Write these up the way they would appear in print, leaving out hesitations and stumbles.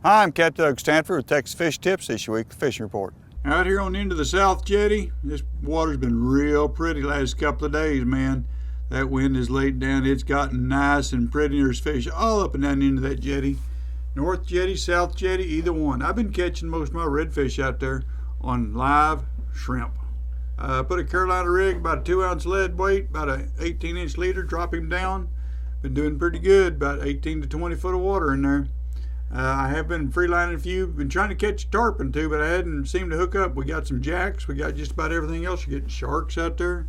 Hi, I'm Capt. Stanford with Texas Fish Tips, this week's fishing report. Out here on the end of the South Jetty, this water's been real pretty last couple of days, man. That wind is laid down. It's gotten nice and pretty. There's fish all up and down the end of that jetty. North Jetty, South Jetty, either one. I've been catching most of my redfish out there on live shrimp. Put a Carolina rig, about a 2-ounce lead weight, about an 18-inch leader, drop him down. Been doing pretty good, about 18 to 20 foot of water in there. I have been freelining a few, been trying to catch a tarpon too, but I hadn't seemed to hook up. We got some jacks, we got just about everything else. You're getting sharks out there,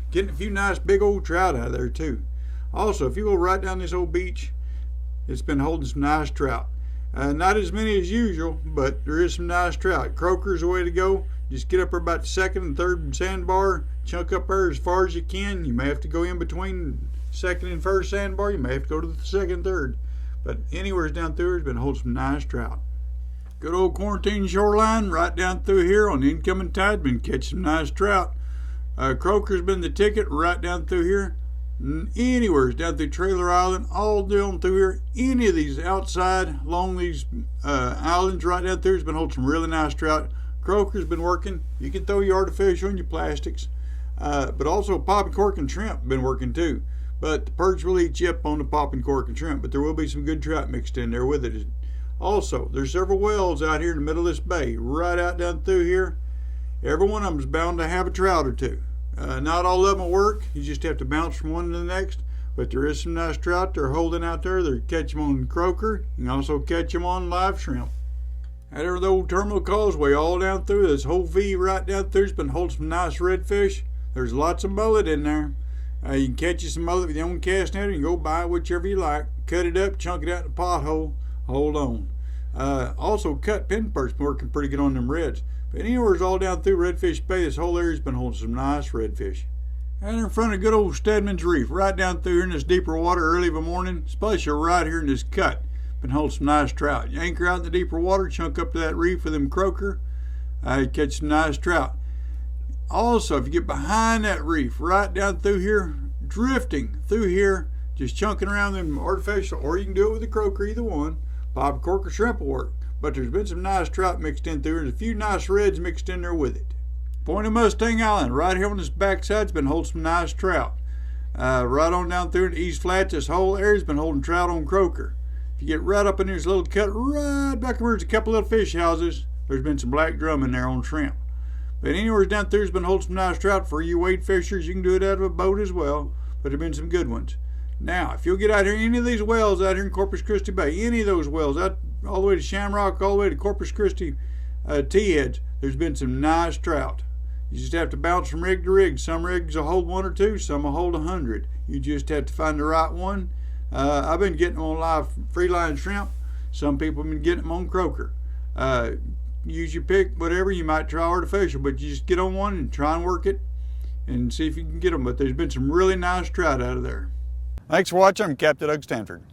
getting a few nice big old trout out of there too. Also, if you go right down this old beach, it's been holding some nice trout. Not as many as usual, but there is some nice trout. Croaker's the way to go. Just get up there about the second and third sandbar, chunk up there as far as you can. You may have to go in between second and first sandbar. You may have to go to the second and third. But anywhere down through here has been holding some nice trout. Good old quarantine shoreline right down through here on the incoming tide, been catching some nice trout. Croaker's been the ticket right down through here. Anywhere down through Trailer Island, all down through here. Any of these outside along these islands right down through has been holding some really nice trout. Croaker's been working. You can throw your artificial and your plastics. But also popping cork and shrimp been working too. But the perch will eat you up on the popping cork and shrimp, but there will be some good trout mixed in there with it. Also, there's several wells out here in the middle of this bay, right out down through here. Every one of them is bound to have a trout or two. Not all of them will work. You just have to bounce from one to the next. But there is some nice trout they're holding out there. They catch them on croaker. You can also catch them on live shrimp. Out there the old terminal causeway, all down through this whole V right down through has been holding some nice redfish. There's lots of mullet in there. You can catch you some mullet with your own cast net. You can go buy whichever you like. Cut it up, chunk it out in the pothole. Hold on. Also, cut pin perch working pretty good on them reds. But anywhere's all down through Redfish Bay, this whole area's been holding some nice redfish. Out in front of good old Stedman's Reef, right down through here in this deeper water early of a morning, especially right here in this cut, been holding some nice trout. You anchor out in the deeper water, chunk up to that reef with them croaker, you catch some nice trout. Also, if you get behind that reef, right down through here, drifting through here, just chunking around them artificial, or you can do it with a croaker, either one. Bob cork or shrimp will work. But there's been some nice trout mixed in through, and a few nice reds mixed in there with it. Point of Mustang Island, right here on this backside's been holding some nice trout. Right on down through the East Flats, this whole area's been holding trout on croaker. If you get right up in this little cut, right back where there's a couple little fish houses, there's been some black drum in there on shrimp. But anywhere down there's been holding some nice trout for you wade fishers. You can do it out of a boat as well, but there've been some good ones. Now, if you'll get out here, any of these wells out here in Corpus Christi Bay, any of those wells, out all the way to Shamrock, all the way to Corpus Christi T-heads, there's been some nice trout. You just have to bounce from rig to rig. Some rigs will hold 1 or 2, some will hold 100. You just have to find the right one. I've been getting them on live freeline shrimp. Some people have been getting them on croaker. Use your pick, whatever. You might try artificial, but you just get on one and try and work it and see if you can get them. But there's been some really nice trout out of there. Thanks for watching. I'm Capt. Stanford.